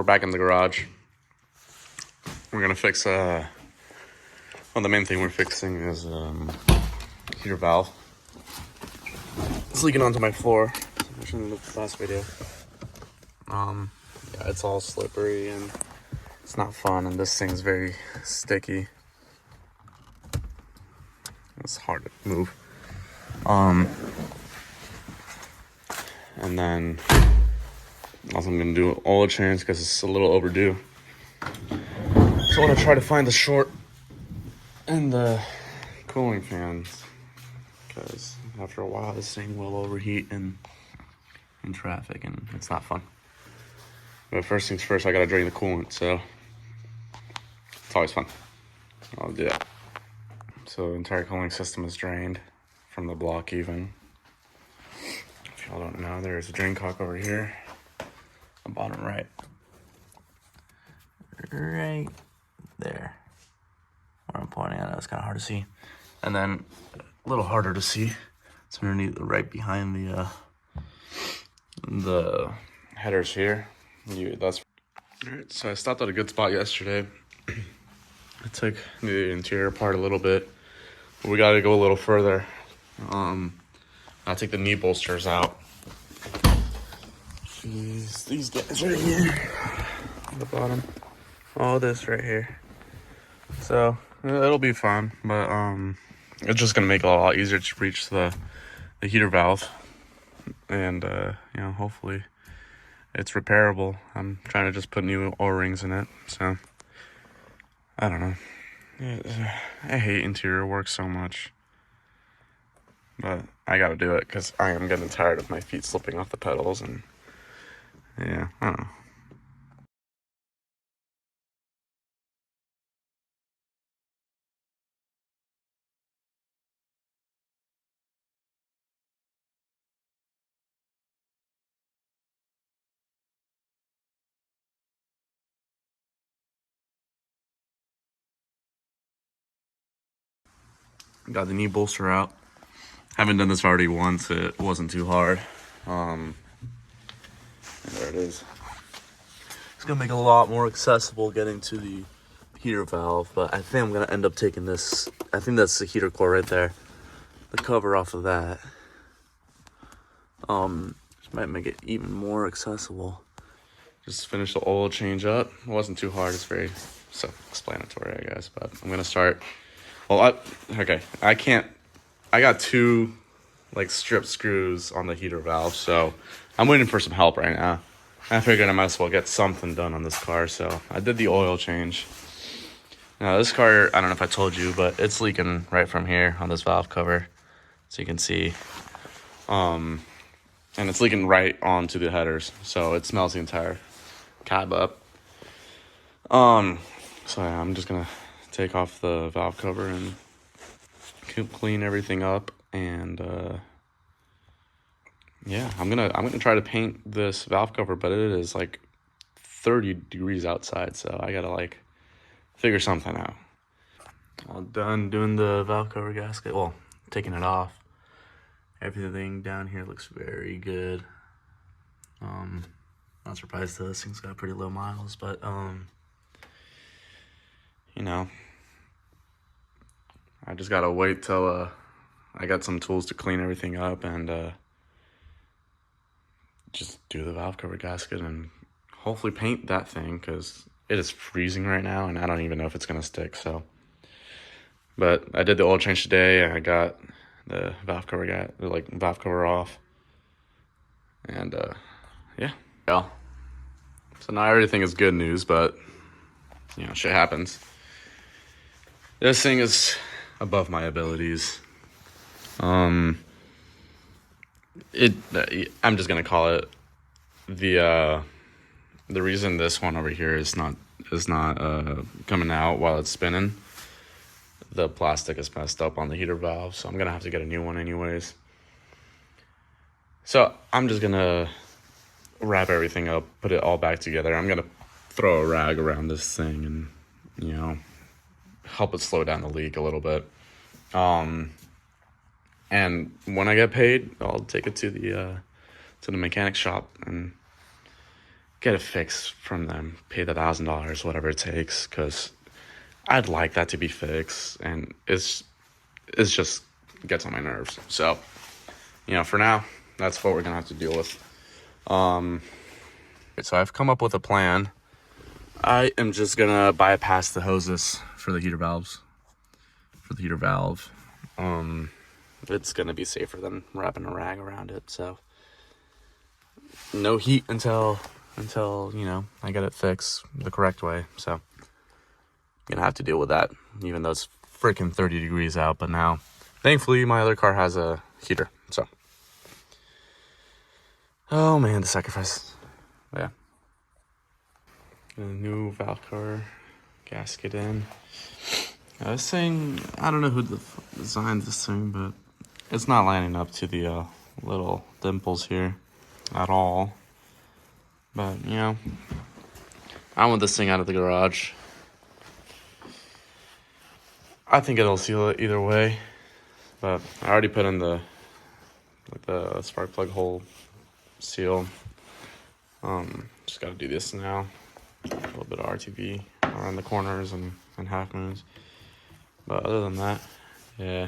we're back in the garage. We're gonna fix well, the main thing we're fixing is heater valve. It's leaking onto my floor. I shouldn't have looked at the last video. Yeah, it's all slippery and it's not fun, and this thing's very sticky. It's hard to move. And then also I'm gonna do oil change because it's a little overdue. So I want to try to find the short and the cooling fans, because after a while this thing will overheat in traffic and it's not fun. But first things first, I gotta drain the coolant, so it's always fun. I'll do that. So the entire cooling system is drained from the block even. If y'all don't know, there's a drain cock over here, the bottom right there where I'm pointing at. It's kind of hard to see, and then a little harder to see, it's underneath, right behind the headers here. That's all right. So I stopped at a good spot yesterday. I took the interior apart a little bit, but we got to go a little further. I'll take the knee bolsters out. Jeez, these guys right here on the bottom, all this right here. So it'll be fun, but it's just gonna make it a lot easier to reach the heater valve, and you know, hopefully it's repairable. I'm trying to just put new O-rings in it, so I don't know. I hate interior work so much, but I gotta do it because I am getting tired of my feet slipping off the pedals, and yeah, I don't know. Got the knee bolster out. Haven't done this already once. It wasn't too hard. And there it is. It's gonna make it a lot more accessible getting to the heater valve, but I think I'm gonna end up taking this. I think that's the heater core right there. The cover off of that. Just might make it even more accessible. Just finished the oil change up. It wasn't too hard. It's very self-explanatory, I guess. But I'm gonna start. Well, I got two like strip screws on the heater valve, so I'm waiting for some help right now. I figured I might as well get something done on this car, so I did the oil change. Now this car, I don't know if I told you, but it's leaking right from here on this valve cover, so you can see. And it's leaking right onto the headers, so it smells the entire cab up. So yeah, I'm just gonna take off the valve cover and clean everything up, and yeah, I'm gonna try to paint this valve cover, but it is like 30 degrees outside, so I gotta like figure something out. All done doing the valve cover gasket, well, taking it off. Everything down here looks very good. Not surprised though, this thing's got pretty low miles, but you know, I just gotta wait till I got some tools to clean everything up, and just do the valve cover gasket and hopefully paint that thing, because it is freezing right now and I don't even know if it's gonna stick. So, but I did the oil change today and I got the valve cover off, and yeah. So now everything is good news, but you know, shit happens. This thing is above my abilities. I'm just gonna call it the reason this one over here is not coming out while it's spinning. The plastic is messed up on the heater valve, so I'm gonna have to get a new one anyways. So I'm just gonna wrap everything up, put it all back together. I'm gonna throw a rag around this thing and, you know, help it slow down the leak a little bit. And when I get paid, I'll take it to the mechanic shop and get it fixed from them, pay the $1,000, whatever it takes, because I'd like that to be fixed, and it's just gets on my nerves. So, for now, that's what we're gonna have to deal with. So I've come up with a plan. I am just gonna bypass the hoses for the heater valves. For the heater valve, it's gonna be safer than wrapping a rag around it. So no heat until I get it fixed the correct way. So I'm gonna have to deal with that, even though it's freaking 30 degrees out. But now, thankfully, my other car has a heater. So, oh man, the sacrifice. Yeah. A new valve cover gasket in. I was saying, I don't know who designed this thing, but it's not lining up to the little dimples here at all. But, I want this thing out of the garage. I think it'll seal it either way. But I already put in the spark plug hole seal. Just got to do this now. A little bit of RTV around the corners and half moons. But other than that, yeah,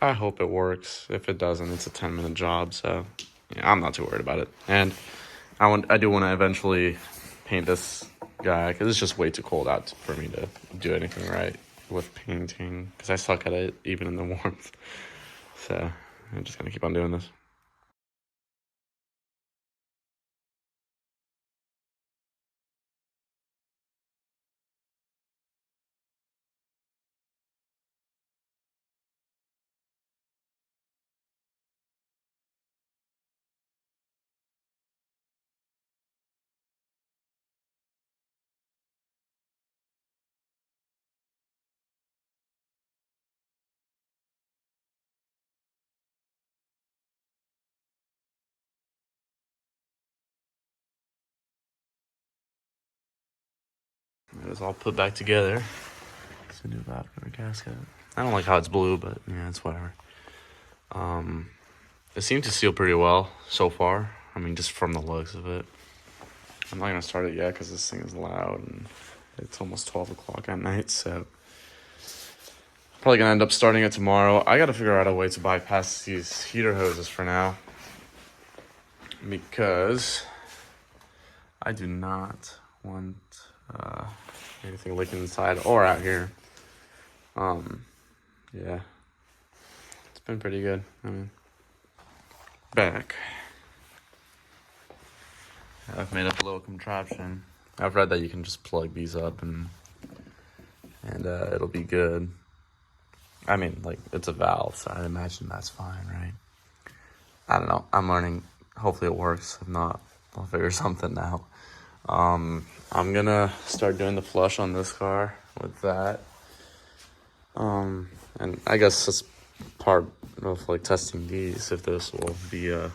I hope it works. If it doesn't, it's a 10-minute job. So I'm not too worried about it. And I do want to eventually paint this guy, because it's just way too cold out for me to do anything right with painting, because I suck at it even in the warmth. So I'm just gonna keep on doing this. It was all put back together. It's a new valve cover gasket. I don't like how it's blue, but yeah, it's whatever. It seemed to seal pretty well so far. I mean, just from the looks of it. I'm not gonna start it yet because this thing is loud and it's almost 12 o'clock at night, so probably gonna end up starting it tomorrow. I gotta figure out a way to bypass these heater hoses for now, because I do not want anything leaking inside or out here. Yeah, it's been pretty good. I mean, back. I've made up a little contraption. I've read that you can just plug these up and it'll be good. I mean, like, it's a valve, so I imagine that's fine, right? I don't know. I'm learning. Hopefully it works. If not, I'll figure something out. I'm gonna start doing the flush on this car with that. And I guess that's part of like testing these, if this will be a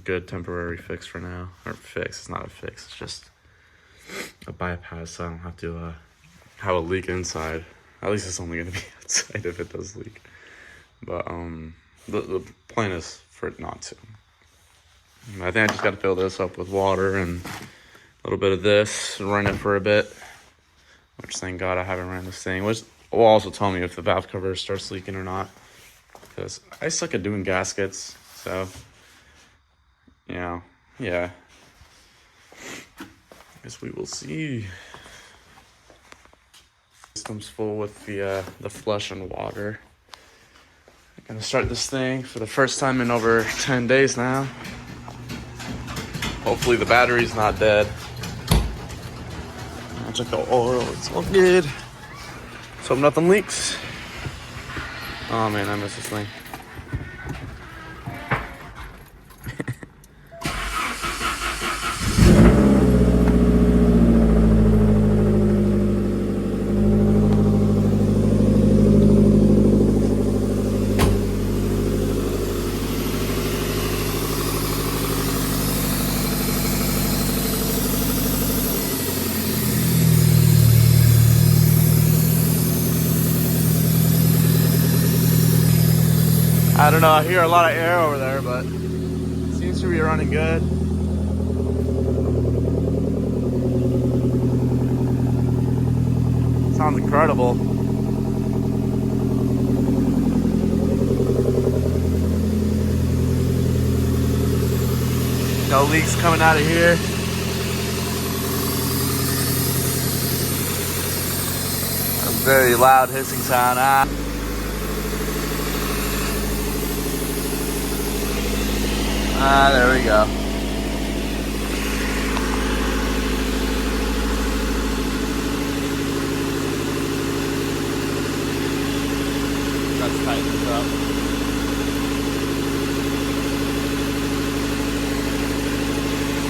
good temporary fix for now. Or fix, it's not a fix, it's just a bypass, so I don't have to have a leak inside. At least it's only gonna be outside if it does leak. But the plan is for it not to. I think I just gotta fill this up with water and a little bit of this, run it for a bit. Which, thank God, I haven't ran this thing. Which will also tell me if the valve cover starts leaking or not, because I suck at doing gaskets. So, yeah. I guess we will see. System's full with the flush and water. I'm gonna start this thing for the first time in over 10 days now. Hopefully the battery's not dead. I'll check the oil, it's all good. So hope nothing leaks. Oh man, I miss this thing. I don't know, I hear a lot of air over there, but it seems to be running good. sounds incredible. No leaks coming out of here. A very loud hissing sound. There we go. Let's tighten this up.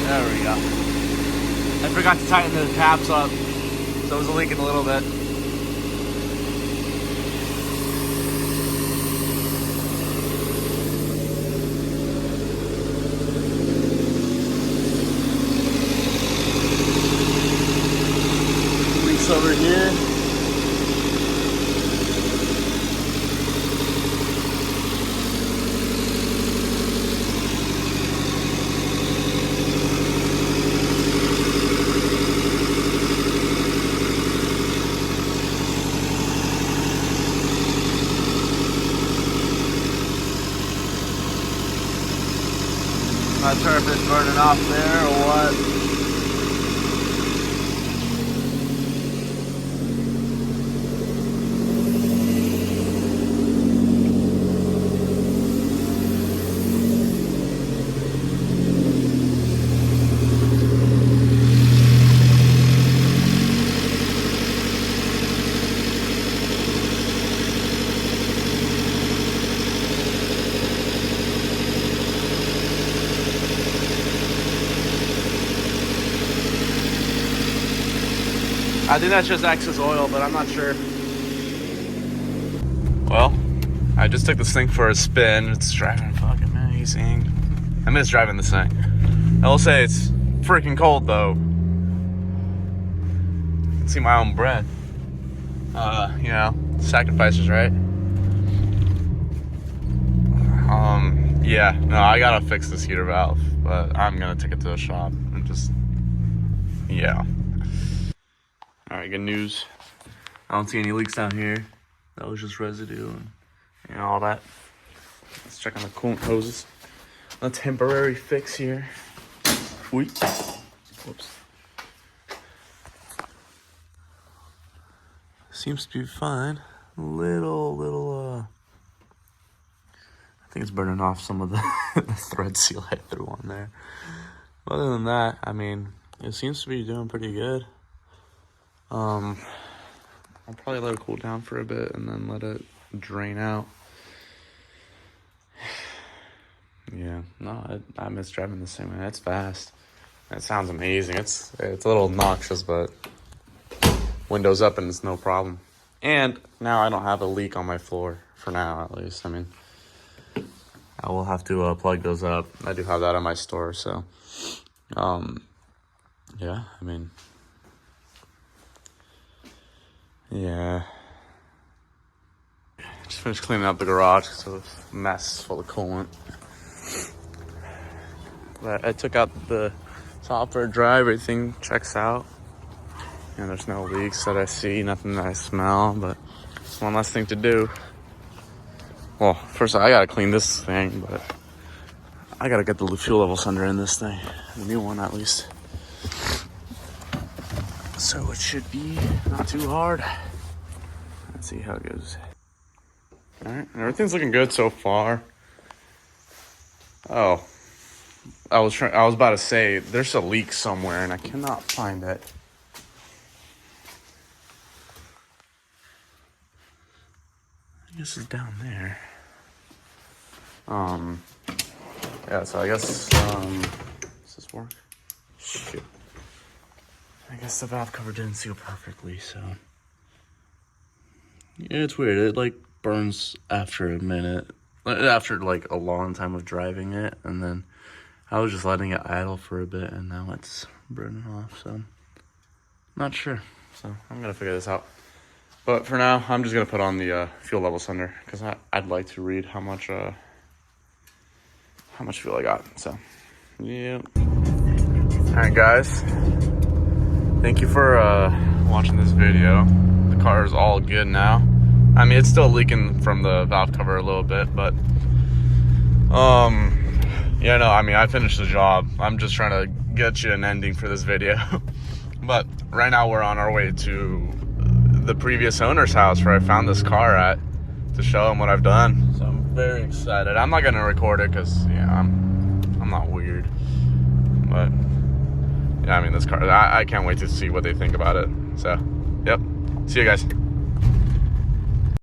There we go. I forgot to tighten the caps up, so it was leaking a little bit. Leaks over here. Not sure if it's burning off there or what. I think that's just excess oil, but I'm not sure. Well, I just took this thing for a spin. It's driving fucking amazing. I miss driving this thing. I will say it's freaking cold though. I can see my own breath. You know, sacrifices, right? Yeah, no, I gotta fix this heater valve, but I'm gonna take it to the shop and just, yeah. Alright, good news. I don't see any leaks down here. That was just residue and you know, all that. Let's check on the coolant hoses. A temporary fix here. Whoops. Seems to be fine. Little, I think it's burning off some of the, the thread seal I threw on there. Other than that, I mean, it seems to be doing pretty good. I'll probably let it cool down for a bit and then let it drain out. Yeah, no, I miss driving this thing, man. It's fast. It sounds amazing. It's a little obnoxious, but windows up and it's no problem. And now I don't have a leak on my floor, for now at least. I mean, I will have to plug those up. I do have that on my store, so yeah, I mean, yeah. Just finished cleaning up the garage because it was a mess full of coolant. But I took out the software drive, everything checks out. And there's no leaks that I see, nothing that I smell, but it's one less thing to do. Well, first I gotta clean this thing, but I gotta get the fuel level sender in this thing. The new one, at least. So it should be not too hard. Let's see how it goes. Alright, everything's looking good so far. Oh, I was about to say, there's a leak somewhere and I cannot find it. I guess it's down there. Yeah, so I guess, does this work? Shoot. I guess the valve cover didn't seal perfectly, so. Yeah, it's weird. It, like, burns after a minute. After, like, a long time of driving it, and then I was just letting it idle for a bit, and now it's burning off, so. Not sure. So, I'm gonna figure this out. But for now, I'm just gonna put on the fuel level sender, because I'd like to read how much fuel I got, so. Yeah. Alright, guys. Thank you for watching this video. The car is all good now. I mean, it's still leaking from the valve cover a little bit, but yeah, no, I mean, I finished the job. I'm just trying to get you an ending for this video. But right now we're on our way to the previous owner's house where I found this car at to show him what I've done. So I'm very excited. I'm not gonna record it because I'm not weird. But yeah, I mean, this car, I can't wait to see what they think about it. So, yep. See you guys.